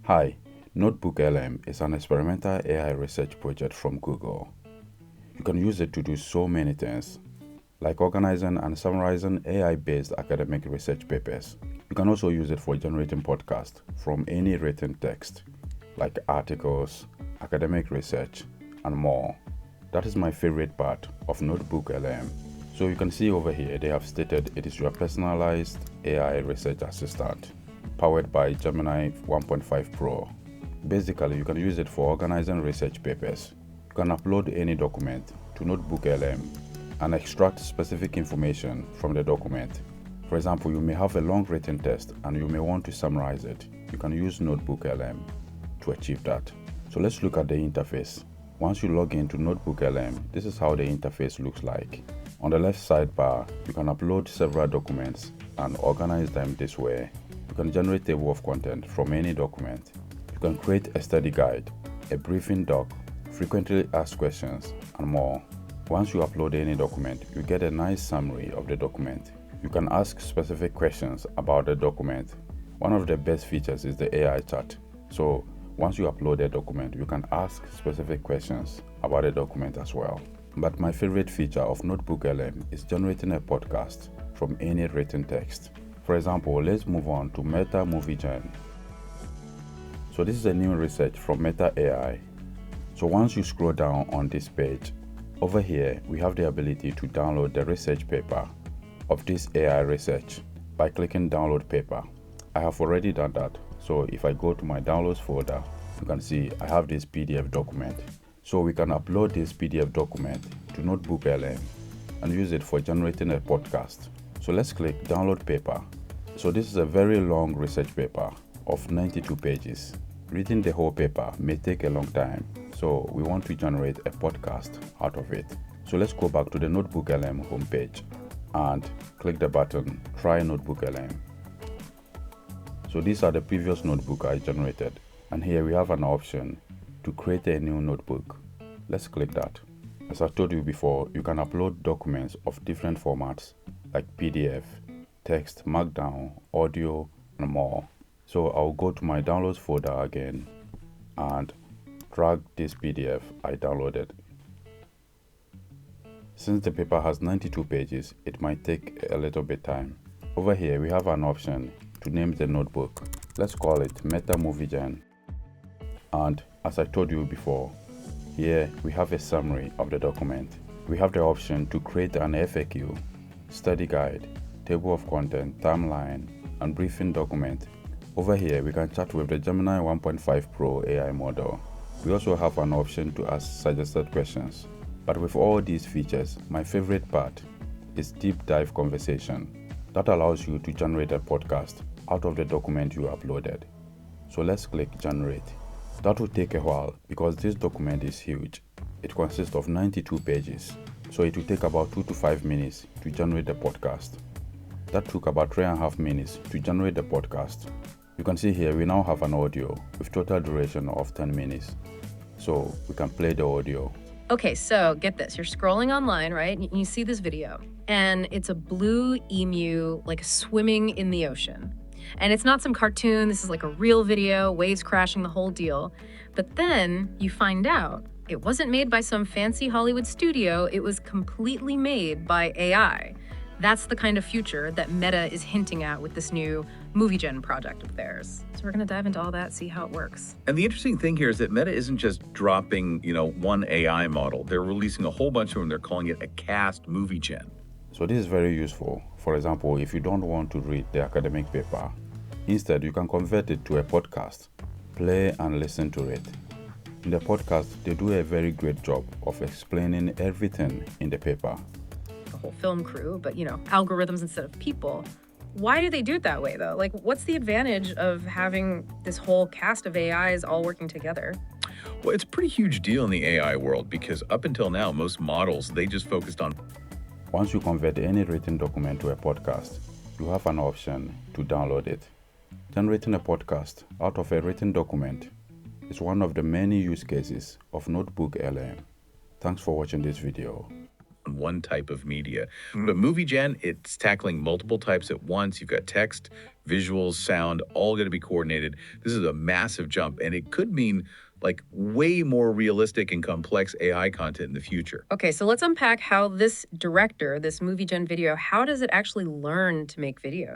Hi, NotebookLM is an experimental AI research project from Google. You can use it to do so many things, like organizing and summarizing AI-based academic research papers. You can also use it for generating podcasts from any written text, like articles, academic research, and more. That is my favorite part of NotebookLM. So you can see over here, they have stated it is your personalized AI research assistant, powered by Gemini 1.5 Pro. Basically, you can use it for organizing research papers. You can upload any document to NotebookLM and extract specific information from the document. For example, you may have a long written text and you may want to summarize it. You can use NotebookLM to achieve that. So let's look at the interface. Once you log into NotebookLM, this is how the interface looks like. On the left sidebar, you can upload several documents and organize them this way. You can generate a table of content from any document. You can create a study guide, a briefing doc, frequently asked questions, and more. Once you upload any document, you get a nice summary of the document. You can ask specific questions about the document. One of the best features is the AI chat. So once you upload a document, you can ask specific questions about the document as well. But my favorite feature of NotebookLM is generating a podcast from any written text. For example, let's move on to Meta Movie Gen. So this is a new research from Meta AI. So once you scroll down on this page, over here we have the ability to download the research paper of this AI research by clicking download paper. I have already done that. So if I go to my downloads folder, you can see I have this PDF document. So we can upload this PDF document to NotebookLM and use it for generating a podcast. So let's click download paper. So this is a very long research paper of 92 pages. Reading the whole paper may take a long time, so we want to generate a podcast out of it. So let's go back to the NotebookLM homepage and click the button Try NotebookLM. So these are the previous notebook I generated, and here we have an option to create a new notebook. Let's click that. As I told you before, you can upload documents of different formats like PDF, text, markdown, audio, and more. So I'll go to my downloads folder again and drag this PDF I downloaded. Since the paper has 92 pages, it might take a little bit time. Over here we have an option to name the notebook. Let's call it Meta Movie Gen. And as I told you before, here we have a summary of the document. We have the option to create an FAQ, study guide, table of content, timeline, and briefing document. Over here, we can chat with the Gemini 1.5 Pro AI model. We also have an option to ask suggested questions. But with all these features, my favorite part is deep dive conversation. That allows you to generate a podcast out of the document you uploaded. So let's click generate. That will take a while because this document is huge. It consists of 92 pages. So it will take about 2 to 5 minutes to generate the podcast. That took about 3.5 minutes to generate the podcast. You can see here we now have an audio with total duration of 10 minutes. So we can play the audio. Okay, so get this. You're scrolling online, right? And you see this video. And it's a blue emu like swimming in the ocean. And it's not some cartoon. This is like a real video, waves crashing, the whole deal. But then you find out it wasn't made by some fancy Hollywood studio. It was completely made by AI. That's the kind of future that Meta is hinting at with this new Movie Gen project of theirs. So we're going to dive into all that, see how it works. And the interesting thing here is that Meta isn't just dropping, one AI model. They're releasing a whole bunch of them. They're calling it a cast Movie Gen. So this is very useful. For example, if you don't want to read the academic paper, instead you can convert it to a podcast, play and listen to it. In the podcast, they do a very great job of explaining everything in the paper. The whole film crew, but algorithms instead of people. Why do they do it that way though? Like, what's the advantage of having this whole cast of AIs all working together? Well, it's a pretty huge deal in the AI world because up until now, most models, they just focused on. Once you convert any written document to a podcast, you have an option to download it. Generating a podcast out of a written document is one of the many use cases of NotebookLM. Thanks for watching this video. on one type of media. But Movie Gen, it's tackling multiple types at once. You've got text, visuals, sound, all going to be coordinated. This is a massive jump, and it could mean like way more realistic and complex AI content in the future. Okay, so let's unpack how this director, this Movie Gen video, how does it actually learn to make videos?